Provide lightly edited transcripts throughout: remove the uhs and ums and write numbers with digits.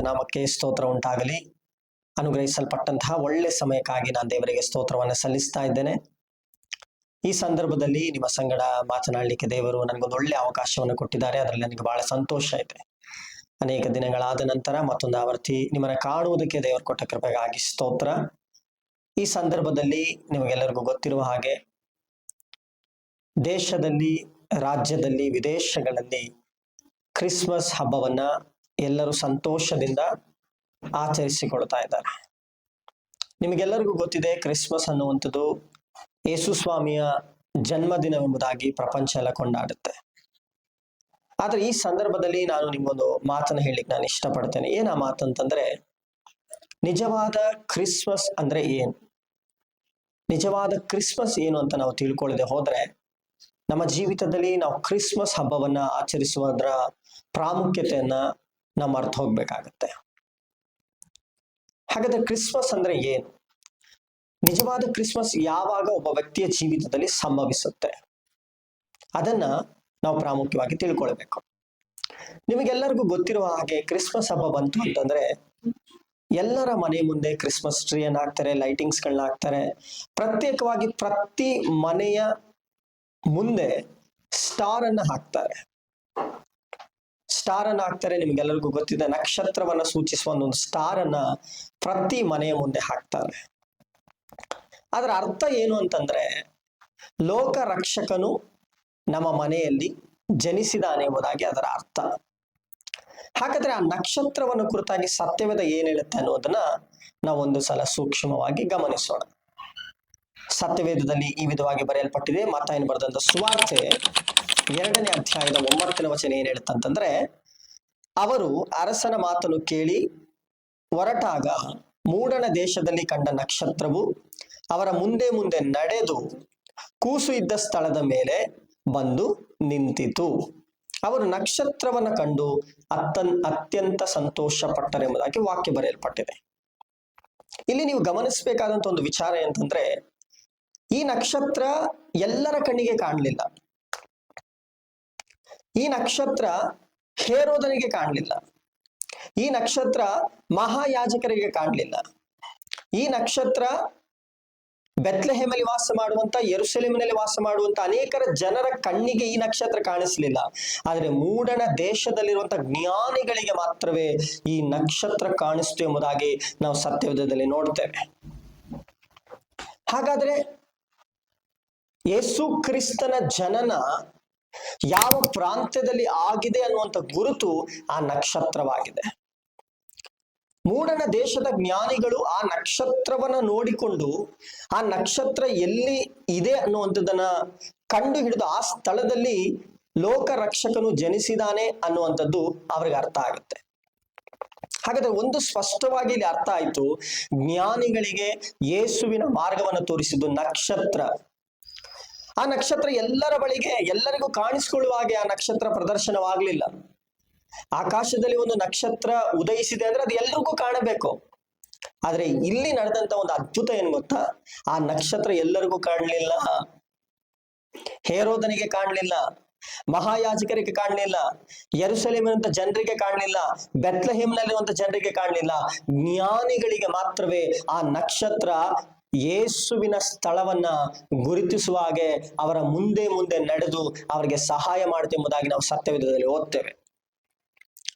ನಾಮಕ್ಕೆ ಸ್ತೋತ್ರ ಉಂಟಾಗಲಿ. ಅನುಗ್ರಹಿಸಲ್ಪಟ್ಟಂತಹ ಒಳ್ಳೆ ಸಮಯಕ್ಕಾಗಿ ನಾನು ದೇವರಿಗೆ ಸ್ತೋತ್ರವನ್ನು ಸಲ್ಲಿಸ್ತಾ ಇದ್ದೇನೆ. ಈ ಸಂದರ್ಭದಲ್ಲಿ ನಿಮ್ಮ ಸಂಗಡ ಮಾತನಾಡಲಿಕ್ಕೆ ದೇವರು ನನಗೊಂದು ಒಳ್ಳೆ ಅವಕಾಶವನ್ನು ಕೊಟ್ಟಿದ್ದಾರೆ. ಅದರಲ್ಲಿ ನನಗೆ ಬಹಳ ಸಂತೋಷ ಇದೆ. ಅನೇಕ ದಿನಗಳಾದ ನಂತರ ಮತ್ತೊಂದು ಆವರ್ತಿ ನಿಮ್ಮನ್ನು ಕಾಣುವುದಕ್ಕೆ ದೇವರು ಕೊಟ್ಟ ಕೃಪೆಗಾಗಿ ಸ್ತೋತ್ರ. ಈ ಸಂದರ್ಭದಲ್ಲಿ ನಿಮಗೆಲ್ಲರಿಗೂ ಗೊತ್ತಿರುವ ಹಾಗೆ ದೇಶದಲ್ಲಿ, ರಾಜ್ಯದಲ್ಲಿ, ವಿದೇಶಗಳಲ್ಲಿ ಕ್ರಿಸ್ಮಸ್ ಹಬ್ಬವನ್ನ ಎಲ್ಲರೂ ಸಂತೋಷದಿಂದ ಆಚರಿಸಿಕೊಳ್ತಾ ಇದ್ದಾರೆ. ನಿಮಗೆಲ್ಲರಿಗೂ ಗೊತ್ತಿದೆ, ಕ್ರಿಸ್ಮಸ್ ಅನ್ನುವಂಥದ್ದು ಯೇಸು ಸ್ವಾಮಿಯ ಜನ್ಮದಿನವೆಂಬುದಾಗಿ ಪ್ರಪಂಚ ಎಲ್ಲ ಕೊಂಡಾಡುತ್ತೆ. ಆದ್ರೆ ಈ ಸಂದರ್ಭದಲ್ಲಿ ನಾನು ನಿಮ್ಗೊಂದು ಮಾತನ್ನು ಹೇಳಲಿಕ್ಕೆ ನಾನು ಇಷ್ಟಪಡ್ತೇನೆ. ಏನ್ ಆ ಮಾತಂತಂದ್ರೆ, ನಿಜವಾದ ಕ್ರಿಸ್ಮಸ್ ಅಂದ್ರೆ ಏನು, ನಿಜವಾದ ಕ್ರಿಸ್ಮಸ್ ಏನು ಅಂತ ನಾವು ತಿಳ್ಕೊಳ್ಳದೆ ಹೋದ್ರೆ ನಮ್ಮ ಜೀವಿತದಲ್ಲಿ ನಾವು ಕ್ರಿಸ್ಮಸ್ ಹಬ್ಬವನ್ನ ಆಚರಿಸುವುದರ ಪ್ರಾಮುಖ್ಯತೆಯನ್ನ ನಾವು ಮರ್ತು ಹೋಗ್ಬೇಕಾಗತ್ತೆ. ಹಾಗಾದ್ರೆ ಕ್ರಿಸ್ಮಸ್ ಅಂದ್ರೆ ಏನು, ನಿಜವಾದ ಕ್ರಿಸ್ಮಸ್ ಯಾವಾಗ ಒಬ್ಬ ವ್ಯಕ್ತಿಯ ಜೀವಿತದಲ್ಲಿ ಸಂಭವಿಸುತ್ತೆ, ಅದನ್ನ ನಾವು ಪ್ರಾಮುಖ್ಯವಾಗಿ ತಿಳ್ಕೊಳ್ಬೇಕು. ನಿಮಗೆಲ್ಲರಿಗೂ ಗೊತ್ತಿರುವ ಹಾಗೆ ಕ್ರಿಸ್ಮಸ್ ಹಬ್ಬ ಬಂತು ಅಂತಂದ್ರೆ ಎಲ್ಲರ ಮನೆ ಮುಂದೆ ಕ್ರಿಸ್ಮಸ್ ಟ್ರೀಯನ್ನು ಹಾಕ್ತಾರೆ, ಲೈಟಿಂಗ್ಸ್ಗಳನ್ನ ಹಾಕ್ತಾರೆ. ಪ್ರತ್ಯೇಕವಾಗಿ ಪ್ರತಿ ಮನೆಯ ಮುಂದೆ ಸ್ಟಾರ್ ಅನ್ನ ಹಾಕ್ತಾರೆ. ಸ್ಟಾರ್ ಅನ್ನ ಹಾಕ್ತಾರೆ. ನಿಮ್ಗೆಲ್ಲರಿಗೂ ಗೊತ್ತಿದೆ, ನಕ್ಷತ್ರವನ್ನ ಸೂಚಿಸುವ ಒಂದು ಸ್ಟಾರ್ ಅನ್ನ ಪ್ರತಿ ಮನೆಯ ಮುಂದೆ ಹಾಕ್ತಾರೆ. ಅದರ ಅರ್ಥ ಏನು ಅಂತಂದ್ರೆ, ಲೋಕ ರಕ್ಷಕನು ನಮ್ಮ ಮನೆಯಲ್ಲಿ ಜನಿಸಿದಾನೆ ಎಂಬುದಾಗಿ ಅದರ ಅರ್ಥ. ಹಾಗಾದ್ರೆ ಆ ನಕ್ಷತ್ರವನ್ನು ಕುರಿತಾಗಿ ಸತ್ಯವೇದ ಏನ್ ಹೇಳುತ್ತೆ ಅನ್ನೋದನ್ನ ನಾವು ಒಂದು ಸಲ ಸೂಕ್ಷ್ಮವಾಗಿ ಗಮನಿಸೋಣ. ಸತ್ಯವೇದದಲ್ಲಿ ಈ ವಿಧವಾಗಿ ಬರೆಯಲ್ಪಟ್ಟಿದೆ. ಮತ್ತಾಯನು ಬರೆದಂತ ಸುವಾರ್ತೆ 2ನೇ ಅಧ್ಯಾಯದ 9ನೇ ವಚನ ಏನ್ ಹೇಳುತ್ತಂತಂದ್ರೆ, ಅವರು ಅರಸನ ಮಾತನ್ನು ಕೇಳಿ ಹೊರಟಾಗ ಮೂಡಣ ದೇಶದಲ್ಲಿ ಕಂಡ ನಕ್ಷತ್ರವು ಅವರ ಮುಂದೆ ಮುಂದೆ ನಡೆದು ಕೂಸು ಇದ್ದ ಸ್ಥಳದ ಮೇಲೆ ಬಂದು ನಿಂತಿತು. ಅವರು ನಕ್ಷತ್ರವನ್ನು ಕಂಡು ಅತ್ಯಂತ ಸಂತೋಷ ಪಟ್ಟರೆಂಬುದಾಗಿ ವಾಕ್ಯ ಬರೆಯಲ್ಪಟ್ಟಿದೆ. ಇಲ್ಲಿ ನೀವು ಗಮನಿಸಬೇಕಾದಂತ ಒಂದು ವಿಚಾರ ಅಂತಂದ್ರೆ, ಈ ನಕ್ಷತ್ರ ಎಲ್ಲರ ಕಣ್ಣಿಗೆ ಕಾಣಲಿಲ್ಲ. ಈ ನಕ್ಷತ್ರ ಹೇರೋದನಿಗೆ ಕಾಣಲಿಲ್ಲ. ಈ ನಕ್ಷತ್ರ ಮಹಾಯಾಜಕರಿಗೆ ಕಾಣಲಿಲ್ಲ. ಈ ನಕ್ಷತ್ರ ಬೆತ್ಲೆಹೇಮಲ್ಲಿ ವಾಸ ಮಾಡುವಂತ, ಯೆರೂಸಲೇಮಿನಲ್ಲಿ ವಾಸ ಮಾಡುವಂತ ಅನೇಕರ ಜನರ ಕಣ್ಣಿಗೆ ಈ ನಕ್ಷತ್ರ ಕಾಣಿಸ್ಲಿಲ್ಲ. ಆದ್ರೆ ಮೂಡಣ ದೇಶದಲ್ಲಿರುವಂತ ಜ್ಞಾನಿಗಳಿಗೆ ಮಾತ್ರವೇ ಈ ನಕ್ಷತ್ರ ಕಾಣಿಸ್ತು ಎಂಬುದಾಗಿ ನಾವು ಸತ್ಯವೇದದಲ್ಲಿ ನೋಡ್ತೇವೆ. ಹಾಗಾದ್ರೆ ಯೇಸು ಕ್ರಿಸ್ತನ ಜನನ ಯಾವ ಪ್ರಾಂತ್ಯದಲ್ಲಿ ಆಗಿದೆ ಅನ್ನುವಂಥ ಗುರುತು ಆ ನಕ್ಷತ್ರವಾಗಿದೆ. ಮೂಡಣ ದೇಶದ ಜ್ಞಾನಿಗಳು ಆ ನಕ್ಷತ್ರವನ್ನ ನೋಡಿಕೊಂಡು ಆ ನಕ್ಷತ್ರ ಎಲ್ಲಿ ಇದೆ ಅನ್ನುವಂಥದ್ದನ್ನ ಕಂಡು ಹಿಡಿದು ಆ ಸ್ಥಳದಲ್ಲಿ ಲೋಕ ರಕ್ಷಕನು ಜನಿಸಿದಾನೆ ಅನ್ನುವಂಥದ್ದು ಅವ್ರಿಗೆ ಅರ್ಥ ಆಗುತ್ತೆ. ಹಾಗಾದ್ರೆ ಒಂದು ಸ್ಪಷ್ಟವಾಗಿ ಇಲ್ಲಿ ಅರ್ಥ ಆಯ್ತು, ಜ್ಞಾನಿಗಳಿಗೆ ಯೇಸುವಿನ ಮಾರ್ಗವನ್ನು ತೋರಿಸಿದ್ದು ನಕ್ಷತ್ರ. ಆ ನಕ್ಷತ್ರ ಎಲ್ಲರ ಬಳಿಗೆ, ಎಲ್ಲರಿಗೂ ಕಾಣಿಸಿಕೊಳ್ಳುವ ಹಾಗೆ ಆ ನಕ್ಷತ್ರ ಪ್ರದರ್ಶನವಾಗ್ಲಿಲ್ಲ. ಆಕಾಶದಲ್ಲಿ ಒಂದು ನಕ್ಷತ್ರ ಉದಯಿಸಿದೆ ಅಂದ್ರೆ ಅದು ಎಲ್ರಿಗೂ ಕಾಣಬೇಕು. ಆದ್ರೆ ಇಲ್ಲಿ ನಡೆದಂತ ಒಂದು ಅದ್ಭುತ ಏನ್ ಗೊತ್ತಾ, ಆ ನಕ್ಷತ್ರ ಎಲ್ಲರಿಗೂ ಕಾಣಲಿಲ್ಲ. ಹೇರೋದನಿಗೆ ಕಾಣಲಿಲ್ಲ, ಮಹಾಯಾಜಕರಿಗೆ ಕಾಣಲಿಲ್ಲ, ಯೆರೂಸಲೇಮಿನಂತ ಜನರಿಗೆ ಕಾಣಲಿಲ್ಲ, ಬೆತ್ಲೆಹೇಮ್ನಲ್ಲಿರುವಂತ ಜನರಿಗೆ ಕಾಣಲಿಲ್ಲ. ಜ್ಞಾನಿಗಳಿಗೆ ಮಾತ್ರವೇ ಆ ನಕ್ಷತ್ರ ಯೇಸುವಿನ ಸ್ಥಳವನ್ನ ಗುರುತಿಸುವ ಹಾಗೆ ಅವರ ಮುಂದೆ ಮುಂದೆ ನಡೆದು ಅವರಿಗೆ ಸಹಾಯ ಮಾಡುತ್ತೆ ಎಂಬುದಾಗಿ ನಾವು ಸತ್ಯವೇದದಲ್ಲಿ ಓದ್ತೇವೆ.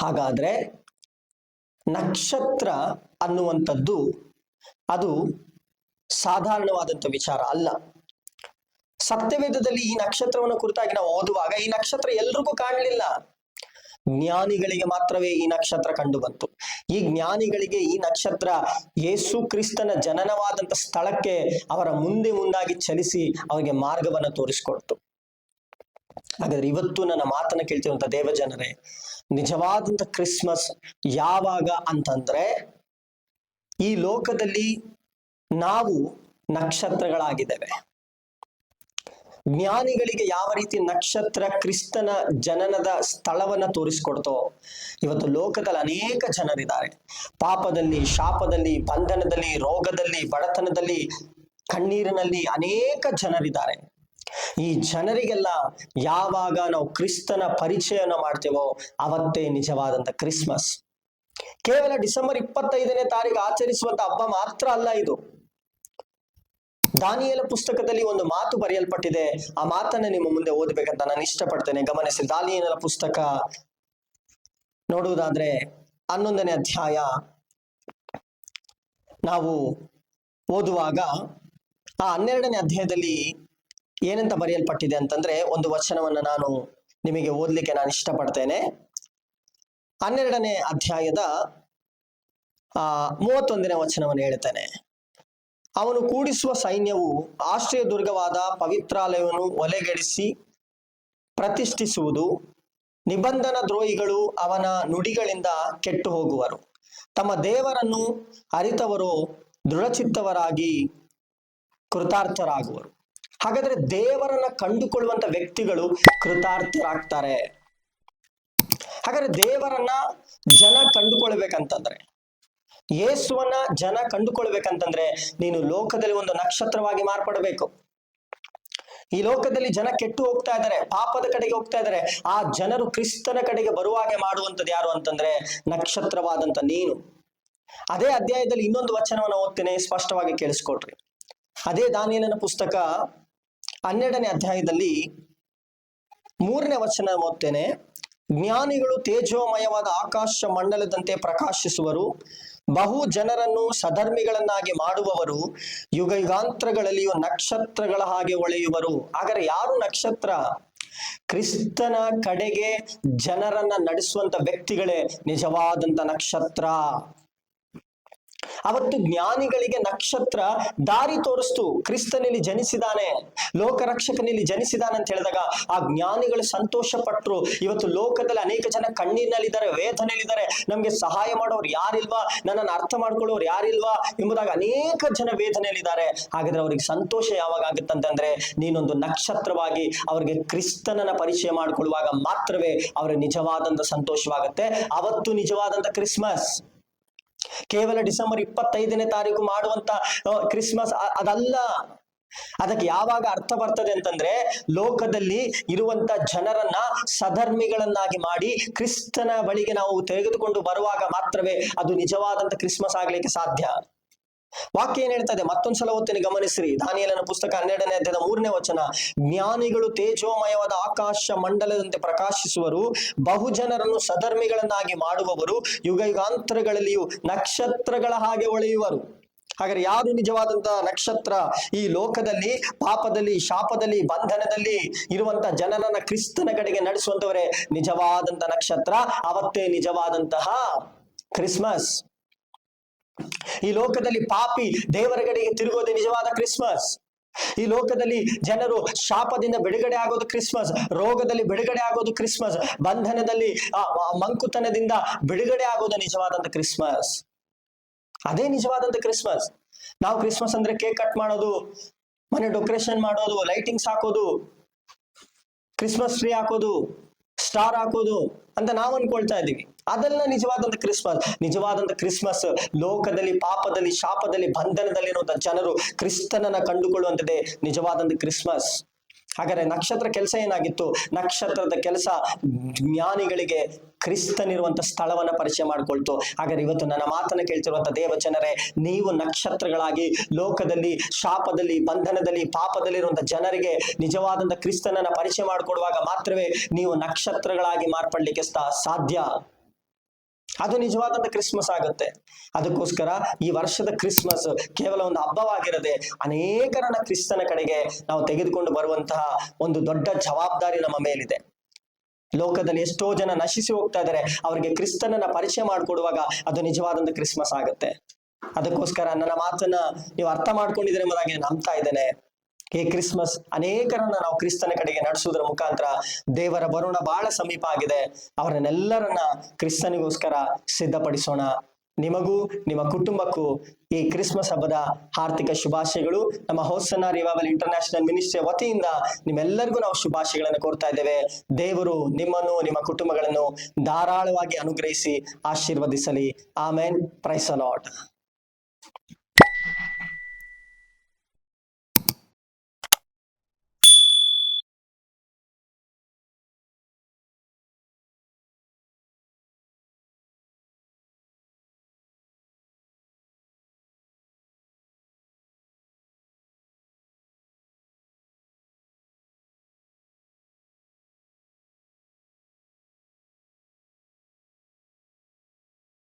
ಹಾಗಾದ್ರೆ ನಕ್ಷತ್ರ ಅನ್ನುವಂಥದ್ದು ಅದು ಸಾಧಾರಣವಾದಂಥ ವಿಚಾರ ಅಲ್ಲ. ಸತ್ಯವೇದದಲ್ಲಿ ಈ ನಕ್ಷತ್ರವನ್ನು ಕುರಿತಾಗಿ ನಾವು ಓದುವಾಗ ಈ ನಕ್ಷತ್ರ ಎಲ್ರಿಗೂ ಕಾಣಲಿಲ್ಲ, ಜ್ಞಾನಿಗಳಿಗೆ ಮಾತ್ರವೇ ಈ ನಕ್ಷತ್ರ ಕಂಡು ಬಂತು. ಈ ಜ್ಞಾನಿಗಳಿಗೆ ಈ ನಕ್ಷತ್ರ ಯೇಸು ಕ್ರಿಸ್ತನ ಜನನವಾದಂಥ ಸ್ಥಳಕ್ಕೆ ಅವರ ಮುಂದೆ ಮುಂದಾಗಿ ಚಲಿಸಿ ಅವರಿಗೆ ಮಾರ್ಗವನ್ನು ತೋರಿಸಿಕೊಡ್ತು. ಹಾಗಾದ್ರೆ ಇವತ್ತು ನನ್ನ ಮಾತನ್ನ ಕೇಳ್ತಿರುವಂತ ದೇವ ಜನರೇ, ನಿಜವಾದಂತ ಕ್ರಿಸ್ಮಸ್ ಯಾವಾಗ ಅಂತಂದ್ರೆ, ಈ ಲೋಕದಲ್ಲಿ ನಾವು ನಕ್ಷತ್ರಗಳಾಗಿದ್ದೇವೆ. ಜ್ಞಾನಿಗಳಿಗೆ ಯಾವ ರೀತಿ ನಕ್ಷತ್ರ ಕ್ರಿಸ್ತನ ಜನನದ ಸ್ಥಳವನ್ನ ತೋರಿಸ್ಕೊಡ್ತೋ, ಇವತ್ತು ಲೋಕದಲ್ಲಿ ಅನೇಕ ಜನರಿದ್ದಾರೆ. ಪಾಪದಲ್ಲಿ, ಶಾಪದಲ್ಲಿ, ಬಂಧನದಲ್ಲಿ, ರೋಗದಲ್ಲಿ, ಬಡತನದಲ್ಲಿ, ಕಣ್ಣೀರಿನಲ್ಲಿ ಅನೇಕ ಜನರಿದ್ದಾರೆ. ಈ ಜನರಿಗೆಲ್ಲ ಯಾವಾಗ ನಾವು ಕ್ರಿಸ್ತನ ಪರಿಚಯನ ಮಾಡ್ತೇವೋ ಅವತ್ತೇ ನಿಜವಾದಂತ ಕ್ರಿಸ್ಮಸ್. ಕೇವಲ ಡಿಸೆಂಬರ್ 25ನೇ ತಾರೀಕು ಆಚರಿಸುವಂತ ಹಬ್ಬ ಮಾತ್ರ ಅಲ್ಲ ಇದು. ದಾನಿಯೇಲ ಪುಸ್ತಕದಲ್ಲಿ ಒಂದು ಮಾತು ಬರೆಯಲ್ಪಟ್ಟಿದೆ. ಆ ಮಾತನ್ನ ನಿಮ್ಮ ಮುಂದೆ ಓದಬೇಕಂತ ನಾನು ಇಷ್ಟಪಡ್ತೇನೆ. ಗಮನಿಸಿ, ದಾನಿಯೇಲನ ಪುಸ್ತಕ ನೋಡುವುದಾದ್ರೆ 11ನೇ ಅಧ್ಯಾಯ ನಾವು ಓದುವಾಗ ಆ 12ನೇ ಅಧ್ಯಾಯದಲ್ಲಿ ಏನಂತ ಬರೆಯಲ್ಪಟ್ಟಿದೆ ಅಂತಂದ್ರೆ, ಒಂದು ವಚನವನ್ನ ನಾನು ನಿಮಗೆ ಓದ್ಲಿಕ್ಕೆ ನಾನು ಇಷ್ಟಪಡ್ತೇನೆ. 12ನೇ ಅಧ್ಯಾಯದ 31ನೇ ವಚನವನ್ನು ಹೇಳ್ತೇನೆ. ಅವನು ಕೂಡಿಸುವ ಸೈನ್ಯವು ಆಶ್ರಯ ದುರ್ಗವಾದ ಪವಿತ್ರಾಲಯವನ್ನು ಒಲೆಗೆಡಿಸಿ ಪ್ರತಿಷ್ಠಿಸುವುದು. ನಿಬಂಧನ ದ್ರೋಹಿಗಳು ಅವನ ನುಡಿಗಳಿಂದ ಕೆಟ್ಟು ಹೋಗುವರು. ತಮ್ಮ ದೇವರನ್ನು ಅರಿತವರು ದೃಢಚಿತ್ತವರಾಗಿ ಕೃತಾರ್ಥರಾಗುವರು. ಹಾಗಾದ್ರೆ ದೇವರನ್ನ ಕಂಡುಕೊಳ್ಳುವಂತ ವ್ಯಕ್ತಿಗಳು ಕೃತಾರ್ಥರಾಗ್ತಾರೆ. ಹಾಗಾದ್ರೆ ದೇವರನ್ನ ಜನ ಕಂಡುಕೊಳ್ಬೇಕಂತಂದ್ರೆ, ಯೇಸುವನ್ನ ಜನ ಕಂಡುಕೊಳ್ಬೇಕಂತಂದ್ರೆ ನೀನು ಲೋಕದಲ್ಲಿ ಒಂದು ನಕ್ಷತ್ರವಾಗಿ ಮಾರ್ಪಡಬೇಕು. ಈ ಲೋಕದಲ್ಲಿ ಜನ ಕೆಟ್ಟು ಹೋಗ್ತಾ ಇದ್ದಾರೆ, ಪಾಪದ ಕಡೆಗೆ ಹೋಗ್ತಾ ಇದ್ದಾರೆ. ಆ ಜನರು ಕ್ರಿಸ್ತನ ಕಡೆಗೆ ಬರುವಾಗೆ ಮಾಡುವಂಥದ್ದು ಯಾರು ಅಂತಂದ್ರೆ ನಕ್ಷತ್ರವಾದಂತ ನೀನು. ಅದೇ ಅಧ್ಯಾಯದಲ್ಲಿ ಇನ್ನೊಂದು ವಚನವನ್ನು ಓದ್ತೇನೆ, ಸ್ಪಷ್ಟವಾಗಿ ಕೇಳಿಸ್ಕೊಳ್ರಿ. ಅದೇ ದಾನಿಯೇಲನ ಪುಸ್ತಕ 12ನೇ ಅಧ್ಯಾಯದಲ್ಲಿ 3ನೇ ವಚನ ಓದ್ತೇನೆ. ಜ್ಞಾನಿಗಳು ತೇಜೋಮಯವಾದ ಆಕಾಶ ಮಂಡಲದಂತೆ ಪ್ರಕಾಶಿಸುವರು. ಬಹು ಜನರನ್ನು ಸಧರ್ಮಿಗಳನ್ನಾಗಿ ಮಾಡುವವರು ಯುಗ ಯುಗಾಂತರಗಳಲ್ಲಿಯೂ ನಕ್ಷತ್ರಗಳ ಹಾಗೆ ಹೊಳೆಯುವರು. ಹಾಗಾದ್ರೆ ಯಾರು ನಕ್ಷತ್ರ? ಕ್ರಿಸ್ತನ ಕಡೆಗೆ ಜನರನ್ನ ನಡೆಸುವಂತ ವ್ಯಕ್ತಿಗಳೇ ನಿಜವಾದಂತ ನಕ್ಷತ್ರ. ಅವತ್ತು ಜ್ಞಾನಿಗಳಿಗೆ ನಕ್ಷತ್ರ ದಾರಿ ತೋರಿಸ್ತು. ಕ್ರಿಸ್ತನಲ್ಲಿ ಜನಿಸಿದಾನೆ, ಲೋಕರಕ್ಷಕನಲ್ಲಿ ಜನಿಸಿದಾನೆ ಅಂತ ಹೇಳಿದಾಗ ಆ ಜ್ಞಾನಿಗಳು ಸಂತೋಷ ಪಟ್ರು. ಇವತ್ತು ಲೋಕದಲ್ಲಿ ಅನೇಕ ಜನ ಕಣ್ಣೀರಿನಲ್ಲಿದ್ದಾರೆ, ವೇದನೆಯಲ್ಲಿದ್ದಾರೆ. ನಮ್ಗೆ ಸಹಾಯ ಮಾಡೋರು ಯಾರಿಲ್ವಾ, ನನ್ನನ್ನು ಅರ್ಥ ಮಾಡ್ಕೊಳ್ಳೋರು ಯಾರಿಲ್ವಾ ಎಂಬುದಾಗಿ ಅನೇಕ ಜನ ವೇದನೆಯಲ್ಲಿದ್ದಾರೆ. ಹಾಗಾದ್ರೆ ಅವ್ರಿಗೆ ಸಂತೋಷ ಯಾವಾಗ ಆಗುತ್ತಂತಂದ್ರೆ ನೀನೊಂದು ನಕ್ಷತ್ರವಾಗಿ ಅವರಿಗೆ ಕ್ರಿಸ್ತನನ್ನ ಪರಿಚಯ ಮಾಡಿಕೊಳ್ಳುವಾಗ ಮಾತ್ರವೇ ಅವರಿಗೆ ನಿಜವಾದಂತ ಸಂತೋಷವಾಗುತ್ತೆ. ಅವತ್ತು ನಿಜವಾದಂತ ಕ್ರಿಸ್ಮಸ್. ಕೇವಲ ಡಿಸೆಂಬರ್ 25ನೇ ತಾರೀಕು ಮಾಡುವಂತ ಕ್ರಿಸ್ಮಸ್ ಅದಲ್ಲ. ಅದಕ್ಕೆ ಯಾವಾಗ ಅರ್ಥ ಬರ್ತದೆ ಅಂತಂದ್ರೆ, ಲೋಕದಲ್ಲಿ ಇರುವಂತ ಜನರನ್ನ ಸಧರ್ಮಿಗಳನ್ನಾಗಿ ಮಾಡಿ ಕ್ರಿಸ್ತನ ಬಳಿಗೆ ನಾವು ತೆಗೆದುಕೊಂಡು ಬರುವಾಗ ಮಾತ್ರವೇ ಅದು ನಿಜವಾದಂತ ಕ್ರಿಸ್ಮಸ್ ಆಗ್ಲಿಕ್ಕೆ ಸಾಧ್ಯ. ವಾಕ್ಯ ಏನ್ ಹೇಳ್ತದೆ ಮತ್ತೊಂದ್ಸಲ ಓದ್ತೇನೆ, ಗಮನಿಸ್ರಿ. ದಾನಿಯೇಲನ ಪುಸ್ತಕ 12ನೇ ಅಧ್ಯಾಯದ 3ನೇ ವಚನ. ಜ್ಞಾನಿಗಳು ತೇಜೋಮಯವಾದ ಆಕಾಶ ಮಂಡಲದಂತೆ ಪ್ರಕಾಶಿಸುವರು. ಬಹುಜನರನ್ನು ಸಧರ್ಮಿಗಳನ್ನಾಗಿ ಮಾಡುವವರು ಯುಗ ಯುಗಾಂತರಗಳಲ್ಲಿಯೂ ನಕ್ಷತ್ರಗಳ ಹಾಗೆ ಹೊಳೆಯುವರು. ಹಾಗಾದ್ರೆ ಯಾರು ನಿಜವಾದಂತ ನಕ್ಷತ್ರ? ಈ ಲೋಕದಲ್ಲಿ ಪಾಪದಲ್ಲಿ, ಶಾಪದಲ್ಲಿ, ಬಂಧನದಲ್ಲಿ ಇರುವಂತ ಜನರನ್ನ ಕ್ರಿಸ್ತನ ಕಡೆಗೆ ನಡೆಸುವಂತವರೇ ನಿಜವಾದಂತ ನಕ್ಷತ್ರ. ಅವತ್ತೇ ನಿಜವಾದಂತಹ ಕ್ರಿಸ್ಮಸ್. ಈ ಲೋಕದಲ್ಲಿ ಪಾಪಿ ದೇವರ ಕಡೆಗೆ ತಿರುಗೋದೇ ನಿಜವಾದ ಕ್ರಿಸ್ಮಸ್. ಈ ಲೋಕದಲ್ಲಿ ಜನರು ಶಾಪದಿಂದ ಬಿಡುಗಡೆ ಆಗೋದು ಕ್ರಿಸ್ಮಸ್, ರೋಗದಲ್ಲಿ ಬಿಡುಗಡೆ ಆಗೋದು ಕ್ರಿಸ್ಮಸ್, ಬಂಧನದಲ್ಲಿ ಮಂಕುತನದಿಂದ ಬಿಡುಗಡೆ ಆಗೋದು ನಿಜವಾದಂತ ಕ್ರಿಸ್ಮಸ್. ಅದೇ ನಿಜವಾದಂತ ಕ್ರಿಸ್ಮಸ್. ನಾವು ಕ್ರಿಸ್ಮಸ್ ಅಂದ್ರೆ ಕೇಕ್ ಕಟ್ ಮಾಡೋದು, ಮನೆ ಡೆಕೋರೇಷನ್ ಮಾಡೋದು, ಲೈಟಿಂಗ್ಸ್ ಹಾಕೋದು, ಕ್ರಿಸ್ಮಸ್ ಟ್ರೀ ಹಾಕೋದು, ಸ್ಟಾರ್ ಹಾಕೋದು ಅಂತ ನಾವು ಅನ್ಕೊಳ್ತಾ ಇದ್ದೀವಿ. ಅದೆಲ್ಲ ನಿಜವಾದಂತ ಕ್ರಿಸ್ಮಸ್. ನಿಜವಾದಂತ ಕ್ರಿಸ್ಮಸ್ ಲೋಕದಲ್ಲಿ ಪಾಪದಲ್ಲಿ, ಶಾಪದಲ್ಲಿ, ಬಂಧನದಲ್ಲಿ ಇರುವಂತ ಜನರು ಕ್ರಿಸ್ತನನ್ನ ಕಂಡುಕೊಳ್ಳುವಂಥದ್ದೇ ನಿಜವಾದಂತ ಕ್ರಿಸ್ಮಸ್. ಹಾಗಾದ್ರೆ ನಕ್ಷತ್ರ ಕೆಲಸ ಏನಾಗಿತ್ತು? ನಕ್ಷತ್ರದ ಕೆಲಸ ಜ್ಞಾನಿಗಳಿಗೆ ಕ್ರಿಸ್ತನಿರುವಂತ ಸ್ಥಳವನ್ನ ಪರಿಚಯ ಮಾಡಿಕೊಳ್ತು. ಹಾಗಾದ್ರೆ ಇವತ್ತು ನನ್ನ ಮಾತನ್ನ ಕೇಳ್ತಿರುವಂತ ದೇವಜನರೇ, ನೀವು ನಕ್ಷತ್ರಗಳಾಗಿ ಲೋಕದಲ್ಲಿ, ಶಾಪದಲ್ಲಿ, ಬಂಧನದಲ್ಲಿ, ಪಾಪದಲ್ಲಿರುವಂತ ಜನರಿಗೆ ನಿಜವಾದಂತ ಕ್ರಿಸ್ತನನ್ನ ಪರಿಚಯ ಮಾಡಿಕೊಡುವಾಗ ಮಾತ್ರವೇ ನೀವು ನಕ್ಷತ್ರಗಳಾಗಿ ಮಾರ್ಪಡ್ಲಿಕ್ಕೆ ಸಾಧ್ಯ. ಅದು ನಿಜವಾದಂತ ಕ್ರಿಸ್ಮಸ್ ಆಗುತ್ತೆ. ಅದಕ್ಕೋಸ್ಕರ ಈ ವರ್ಷದ ಕ್ರಿಸ್ಮಸ್ ಕೇವಲ ಒಂದು ಹಬ್ಬವಾಗಿರದೆ ಅನೇಕರನ್ನ ಕ್ರಿಸ್ತನ ಕಡೆಗೆ ನಾವು ತೆಗೆದುಕೊಂಡು ಬರುವಂತಹ ಒಂದು ದೊಡ್ಡ ಜವಾಬ್ದಾರಿ ನಮ್ಮ ಮೇಲಿದೆ. ಲೋಕದಲ್ಲಿ ಎಷ್ಟೋ ಜನ ನಶಿಸಿ ಹೋಗ್ತಾ ಇದ್ದಾರೆ, ಅವರಿಗೆ ಕ್ರಿಸ್ತನನ್ನ ಪರಿಚಯ ಮಾಡಿಕೊಡುವಾಗ ಅದು ನಿಜವಾದಂತ ಕ್ರಿಸ್ಮಸ್ ಆಗುತ್ತೆ. ಅದಕ್ಕೋಸ್ಕರ ನನ್ನ ಮಾತನ್ನ ನೀವು ಅರ್ಥ ಮಾಡ್ಕೊಂಡಿದ್ರೆ ಎಂಬುದಾಗಿ ನಂಬ್ತಾ ಇದ್ದೇನೆ. ಈ ಕ್ರಿಸ್ಮಸ್ ಅನೇಕರನ್ನ ನಾವು ಕ್ರಿಸ್ತನ ಕಡೆಗೆ ನಡೆಸುವುದರ ಮುಖಾಂತರ ದೇವರ ಬರೋಣ ಬಹಳ ಸಮೀಪ ಆಗಿದೆ. ಅವರನ್ನೆಲ್ಲರನ್ನ ಕ್ರಿಸ್ತನಿಗೋಸ್ಕರ ಸಿದ್ಧಪಡಿಸೋಣ. ನಿಮಗೂ ನಿಮ್ಮ ಕುಟುಂಬಕ್ಕೂ ಈ ಕ್ರಿಸ್ಮಸ್ ಹಬ್ಬದ ಹಾರ್ದಿಕ ಶುಭಾಶಯಗಳು. ನಮ್ಮ ಹೋಸನ್ನ ರಿವೈವಲ್ ಇಂಟರ್ನ್ಯಾಷನಲ್ ಮಿನಿಸ್ಟ್ರಿಯ ವತಿಯಿಂದ ನಿಮ್ಮೆಲ್ಲರಿಗೂ ನಾವು ಶುಭಾಶಯಗಳನ್ನು ಕೋರ್ತಾ ಇದ್ದೇವೆ. ದೇವರು ನಿಮ್ಮನ್ನು, ನಿಮ್ಮ ಕುಟುಂಬಗಳನ್ನು ಧಾರಾಳವಾಗಿ ಅನುಗ್ರಹಿಸಿ ಆಶೀರ್ವದಿಸಲಿ. ಆಮೆನ್. Praise the lord.